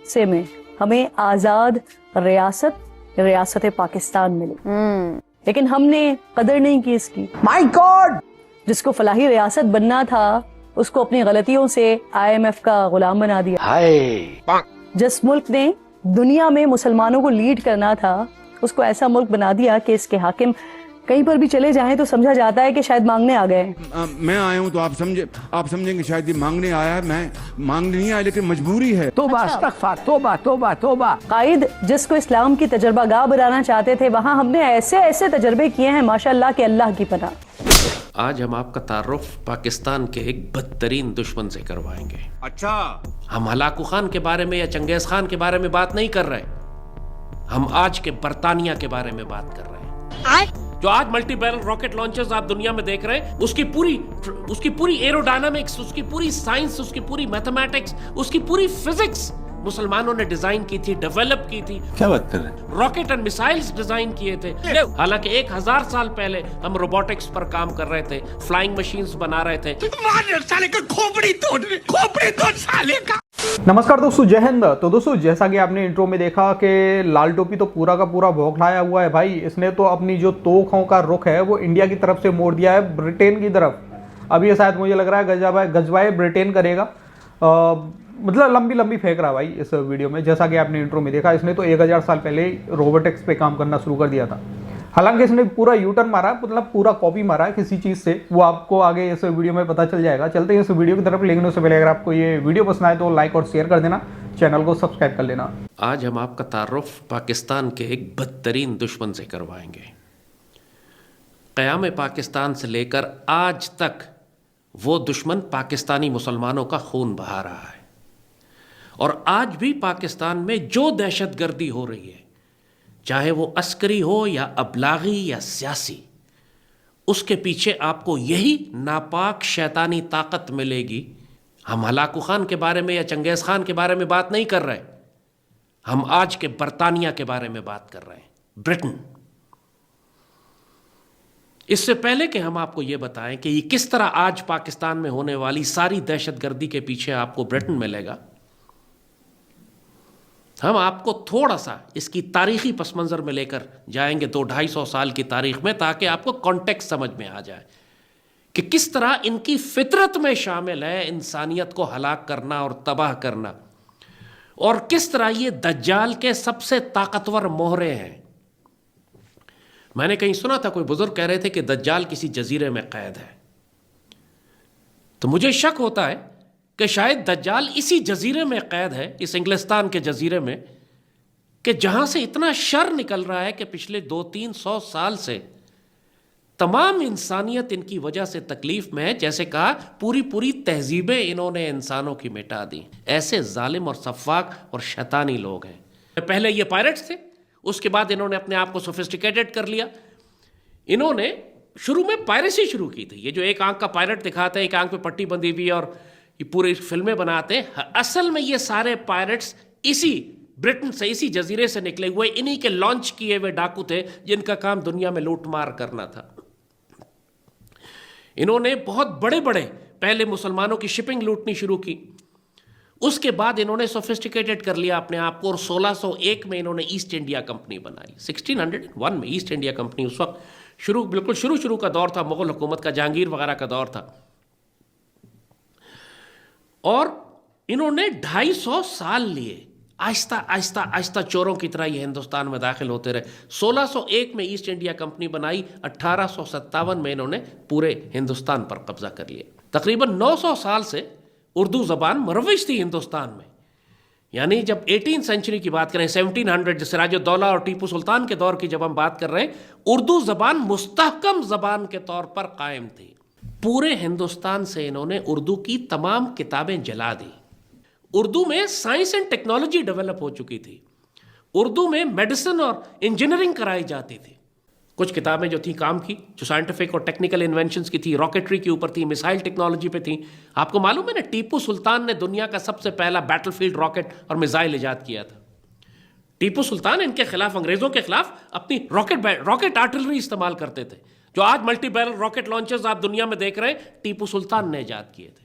سے میں ہمیں آزاد ریاست پاکستان ملی، لیکن ہم نے قدر نہیں کی اس کی. مائی گاڈ! جس کو فلاحی ریاست بننا تھا اس کو اپنی غلطیوں سے IMF کا غلام بنا دیا. جس ملک نے دنیا میں مسلمانوں کو لیڈ کرنا تھا اس کو ایسا ملک بنا دیا کہ اس کے حاکم کہیں پر بھی چلے جائیں تو سمجھا جاتا ہے کہ شاید مانگنے آ گئے. میں آیا ہوں تو آپ سمجھیں گے شاید یہ مانگنے آیا ہے. میں مانگنے نہیں آیا لیکن مجبوری ہے. توبہ استغفار، توبہ توبہ توبہ. قائد جس کو اسلام کی تجربہ گاہ بنانا چاہتے تھے وہاں ہم نے ایسے تجربے کیے ہیں ماشاءاللہ کہ اللہ کی پناہ. آج ہم آپ کا تعارف پاکستان کے ایک بدترین دشمن سے کروائیں گے. اچھا، ہم ہلاکو خان کے بارے میں یا چنگیز خان کے بارے میں بات نہیں کر رہے. ہم آج کے برطانیہ کے بارے میں بات کر رہے ہیں. جو آج ملٹی بیرل راکٹ لانچرز آپ دنیا میں دیکھ رہے ہیں، اس کی پوری ایرو ڈائنامکس، اس کی پوری سائنس، اس کی پوری میتھمیٹکس، اس کی پوری فزکس مسلمانوں نے ڈیزائن کی تھی، ڈیولپ کی تھی. کیا بات کر رہے ہیں؟ راکٹ اینڈ میسائلز ڈیزائن کیے تھے. حالانکہ 1000 سال پہلے ہم روبوٹکس پر کام کر رہے تھے، فلائنگ مشینز بنا رہے تھے. نمسکار دوستو، جے ہند. تو دوستو جیسا کہ آپ نے انٹرو میں دیکھا کہ لال ٹوپی تو پورا کا پورا بھوکھلایا ہوا ہے بھائی. اس نے تو اپنی جو توخوں کا رخ ہے وہ انڈیا کی طرف سے موڑ دیا ہے برٹین کی طرف. اب یہ شاید مجھے لگ رہا ہے غزوہ برٹین کرے گا. مطلب لمبی پھینک رہا بھائی اس ویڈیو میں. جیسا کہ آپ نے انٹرو میں دیکھا اس نے تو 1000 سال پہلے روبوٹکس پہ کام کرنا شروع کر دیا تھا. حالانکہ اس نے پورا یو ٹرن مارا، مطلب پورا کاپی مارا ہے کسی چیز سے. وہ آپ کو آگے اس ویڈیو میں پتہ چل جائے گا. چلتے ہیں اس ویڈیو کی طرف، لیکن اس سے پہلے اگر آپ کو یہ ویڈیو پسند آئے تو لائک اور شیئر کر دینا، چینل کو سبسکرائب کر لینا. آج ہم آپ کا تعارف پاکستان کے ایک بدترین دشمن سے کروائیں گے. قیام پاکستان سے لے کر آج تک وہ دشمن پاکستانی مسلمانوں کا خون بہا رہا ہے. اور آج بھی پاکستان میں جو دہشت گردی ہو رہی ہے، چاہے وہ عسکری ہو یا ابلاغی یا سیاسی، اس کے پیچھے آپ کو یہی ناپاک شیطانی طاقت ملے گی. ہم ہلاکو خان کے بارے میں یا چنگیز خان کے بارے میں بات نہیں کر رہے. ہم آج کے برطانیہ کے بارے میں بات کر رہے ہیں، برٹن. اس سے پہلے کہ ہم آپ کو یہ بتائیں کہ یہ کس طرح آج پاکستان میں ہونے والی ساری دہشت گردی کے پیچھے آپ کو برٹن ملے گا، ہم آپ کو تھوڑا سا اس کی تاریخی پس منظر میں لے کر جائیں گے 200-250 سال کی تاریخ میں، تاکہ آپ کو کانٹیکسٹ سمجھ میں آ جائے کہ کس طرح ان کی فطرت میں شامل ہے انسانیت کو ہلاک کرنا اور تباہ کرنا، اور کس طرح یہ دجال کے سب سے طاقتور مہرے ہیں. میں نے کہیں سنا تھا، کوئی بزرگ کہہ رہے تھے کہ دجال کسی جزیرے میں قید ہے. تو مجھے شک ہوتا ہے کہ شاید دجال اسی جزیرے میں قید ہے، اس انگلستان کے جزیرے میں، کہ جہاں سے اتنا شر نکل رہا ہے کہ پچھلے 200-300 سال سے تمام انسانیت ان کی وجہ سے تکلیف میں ہے. جیسے کہا پوری تہذیبیں انہوں نے انسانوں کی مٹا دی. ایسے ظالم اور سفاک اور شیطانی لوگ ہیں. پہلے یہ پائرٹس تھے، اس کے بعد انہوں نے اپنے آپ کو سوفسٹیکیٹڈ کر لیا. انہوں نے شروع میں پائریسی شروع کی تھی. یہ جو ایک آنکھ کا پائرٹ دکھاتے ہیں، ایک آنکھ پہ پٹی بندھی ہوئی اور یہ پوری فلمیں بناتے ہیں، اصل میں یہ سارے پائرٹس اسی برٹن سے، اسی جزیرے سے نکلے ہوئے انہی کے لانچ کیے ہوئے ڈاکو تھے جن کا کام دنیا میں لوٹ مار کرنا تھا. انہوں نے بہت بڑے پہلے مسلمانوں کی شپنگ لوٹنی شروع کی. اس کے بعد انہوں نے سوفسٹیکیٹڈ کر لیا اپنے آپ کو، اور 1601 میں انہوں نے ایسٹ انڈیا کمپنی بنائی. 1601 میں ایسٹ انڈیا کمپنی، اس وقت بالکل شروع کا دور تھا، مغل حکومت کا، جہانگیر وغیرہ کا دور تھا. اور انہوں نے 250 سال لیے، آہستہ چوروں کی طرح یہ ہندوستان میں داخل ہوتے رہے. 1601 میں ایسٹ انڈیا کمپنی بنائی، 1857 میں انہوں نے پورے ہندوستان پر قبضہ کر لیا. تقریباً 900 سال سے اردو زبان مروج تھی ہندوستان میں. یعنی جب 18 سینچری کی بات کریں، 1700 سراج الدولہ اور ٹیپو سلطان کے دور کی جب ہم بات کر رہے ہیں، اردو زبان مستحکم زبان کے طور پر قائم تھی. پورے ہندوستان سے انہوں نے اردو کی تمام کتابیں جلا دی. اردو میں سائنس اینڈ ٹیکنالوجی ڈیولپ ہو چکی تھی. اردو میں میڈیسن اور انجینئرنگ کرائی جاتی تھی. کچھ کتابیں جو تھیں کام کی، جو سائنٹیفک اور ٹیکنیکل انوینشنز کی تھی، راکٹری کے اوپر تھی، میسائل ٹیکنالوجی پہ تھیں. آپ کو معلوم ہے نا، ٹیپو سلطان نے دنیا کا سب سے پہلا بیٹل فیلڈ راکٹ اور میزائل ایجاد کیا تھا. ٹیپو سلطان ان کے خلاف، انگریزوں کے خلاف اپنی راکٹ آرٹلری استعمال کرتے تھے. جو آج ملٹی بیرل راکٹ لانچرز آپ دنیا میں دیکھ رہے ہیں، ٹیپو سلطان نے ایجاد کیے تھے.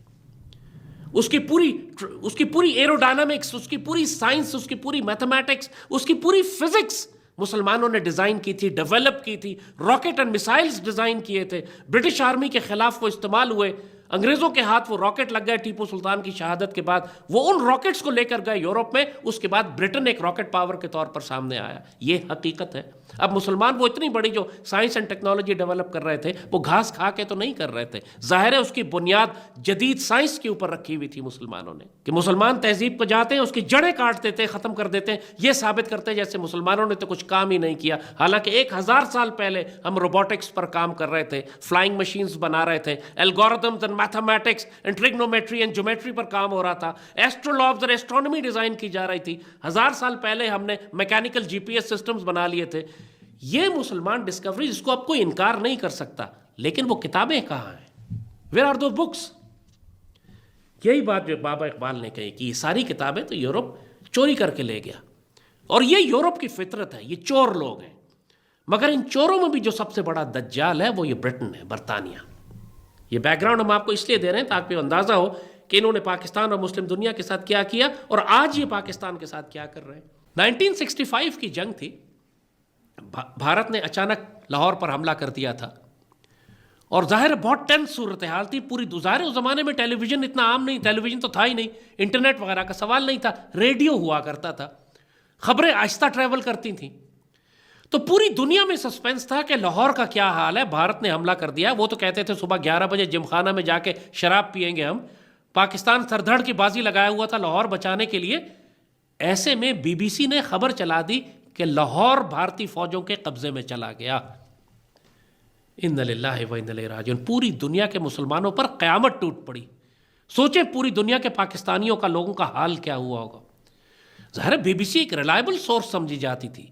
اس کی پوری ایروڈائنامکس، اس کی پوری سائنس، اس کی پوری میتھمیٹکس، اس کی پوری فزکس مسلمانوں نے ڈیزائن کی تھی، ڈیولپ کی تھی. راکٹ اینڈ میسائلز ڈیزائن کیے تھے، برٹش آرمی کے خلاف وہ استعمال ہوئے، انگریزوں کے ہاتھ وہ راکٹ لگ گئے ٹیپو سلطان کی شہادت کے بعد، وہ ان راکٹس کو لے کر گئے یورپ میں. اس کے بعد برٹن ایک راکٹ پاور کے طور پر سامنے آیا. یہ حقیقت ہے. اب مسلمان وہ اتنی بڑی جو سائنس اینڈ ٹیکنالوجی ڈیولپ کر رہے تھے وہ گھاس کھا کے تو نہیں کر رہے تھے. ظاہر ہے اس کی بنیاد جدید سائنس کے اوپر رکھی ہوئی تھی مسلمانوں نے، کہ مسلمان تہذیب کو جاتے ہیں اس کی جڑیں کاٹ دیتے ہیں، ختم کر دیتے ہیں، یہ ثابت کرتے ہیں جیسے مسلمانوں نے تو کچھ کام ہی نہیں کیا. حالانکہ 1000 سال پہلے ہم روبوٹکس پر کام کر رہے تھے، فلائنگ مشینز بنا رہے تھے، algorithms and mathematics and trigonometry and geometry پر کام ہو رہا تھا، ایسٹرولابز اور ایسٹرونومی ڈیزائن کی جا رہی تھی. 1000 سال پہلے ہم نے میکینیکل GPS سسٹمز بنا لیے تھے. یہ مسلمان ڈسکوری جس کو اب کوئی انکار نہیں کر سکتا. لیکن وہ کتابیں کہاں ہیں؟ Where are those books? یہی بات جو بابا اقبال نے کہی کہ یہ ساری کتابیں تو یورپ چوری کر کے لے گیا. اور یہ یورپ کی فطرت ہے، یہ چور لوگ ہیں. مگر ان چوروں میں بھی جو سب سے بڑا دجال ہے وہ یہ برٹن ہے، برطانیہ. یہ بیک گراؤنڈ ہم آپ کو اس لیے دے رہے ہیں تاکہ اندازہ ہو کہ انہوں نے پاکستان اور مسلم دنیا کے ساتھ کیا کیا اور آج یہ پاکستان کے ساتھ کیا کر رہے ہیں. 1965 کی جنگ تھی. بھارت نے اچانک لاہور پر حملہ کر دیا تھا اور ظاہر بہت ٹینس صورتحال تھی پوری. ظاہر اس زمانے میں ٹیلی ویژن اتنا عام نہیں، ٹیلی ویژن تو تھا ہی نہیں، انٹرنیٹ وغیرہ کا سوال نہیں تھا، ریڈیو ہوا کرتا تھا، خبریں آہستہ ٹریول کرتی تھیں. تو پوری دنیا میں سسپینس تھا کہ لاہور کا کیا حال ہے. بھارت نے حملہ کر دیا. وہ تو کہتے تھے صبح 11 بجے جم خانہ میں جا کے شراب پئیں گے ہم. پاکستان سر دھڑ کی بازی لگایا ہوا تھا لاہور بچانے کے لیے. ایسے میں BBC نے خبر چلا دی کہ لاہور بھارتی فوجوں کے قبضے میں چلا گیا. انا للہ و انا الیہ راجعون. پوری دنیا کے مسلمانوں پر قیامت ٹوٹ پڑی. سوچیں پوری دنیا کے پاکستانیوں کا، لوگوں کا حال کیا ہوا ہوگا. ظاہر BBC ایک ریلائبل سورس سمجھی جاتی تھی.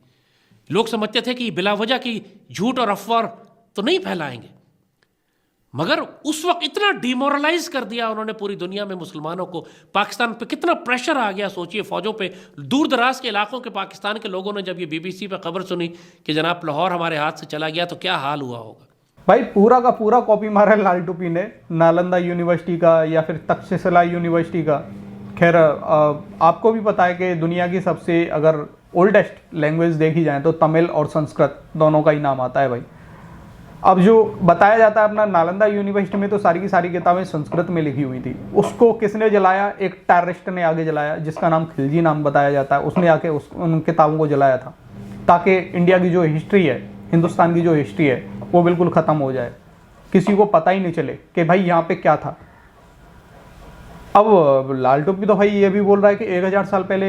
لوگ سمجھتے تھے کہ یہ بلا وجہ کی جھوٹ اور افواہ تو نہیں پھیلائیں گے. مگر اس وقت اتنا ڈیمورلائز کر دیا انہوں نے پوری دنیا میں مسلمانوں کو. پاکستان پہ کتنا پریشر آ گیا سوچئے فوجوں پہ. دور دراز کے علاقوں کے پاکستان کے لوگوں نے جب یہ BBC پہ خبر سنی کہ جناب لاہور ہمارے ہاتھ سے چلا گیا تو کیا حال ہوا ہوگا. بھائی پورا کا پورا کاپی مارا ہے لال ٹوپی نے، نالندہ یونیورسٹی کا یا پھر تکششلا یونیورسٹی کا. خیر آپ کو بھی پتا ہے کہ دنیا کی سب سے اگر اولڈسٹ لینگویج دیکھی جائیں تو تمل اور سنسکرت دونوں کا ہی نام آتا ہے بھائی. اب جو بتایا جاتا ہے اپنا نالندہ یونیورسٹی میں تو ساری کی ساری کتابیں سنسکرت میں لکھی ہوئی تھی. اس کو کس نے جلایا؟ ایک ٹیررسٹ نے آگے جلایا جس کا نام خلجی نام بتایا جاتا ہے. اس نے آ کے ان کتابوں کو جلایا تھا تاکہ انڈیا کی جو ہسٹری ہے، ہندوستان کی جو ہسٹری ہے وہ بالکل ختم ہو جائے، کسی کو پتہ ہی نہیں چلے کہ بھائی یہاں پہ کیا تھا. اب لال ٹوپی تو بھائی یہ بھی بول رہا ہے کہ 1000 سال پہلے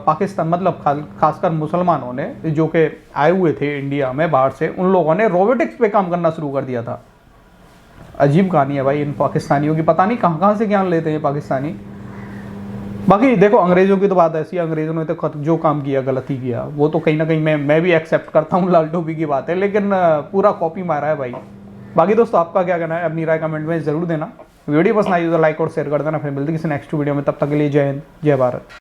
پاکستان مطلب خاص کر مسلمانوں نے جو کہ آئے ہوئے تھے انڈیا میں باہر سے، ان لوگوں نے روبوٹکس پہ کام کرنا شروع کر دیا تھا. عجیب کہانی ہے بھائی ان پاکستانیوں کی، پتہ نہیں کہاں سے گیان لیتے ہیں پاکستانی. باقی دیکھو انگریزوں کی تو بات ایسی ہے، انگریزوں نے تو جو کام کیا غلطی کیا، وہ تو کہیں نہ کہیں میں بھی ایکسیپٹ کرتا ہوں لال ٹوپی کی بات ہے، لیکن پورا کاپی مارا ہے بھائی. باقی دوستو آپ کا کیا کہنا ہے اپنی رائے کمنٹ میں ضرور دینا. ویڈیو پسند آئی تو لائک اور شیئر کر دینا. پھر ملتے کسی نیکسٹ ویڈیو میں، تب تک کے لیے جے ہند جے بھارت.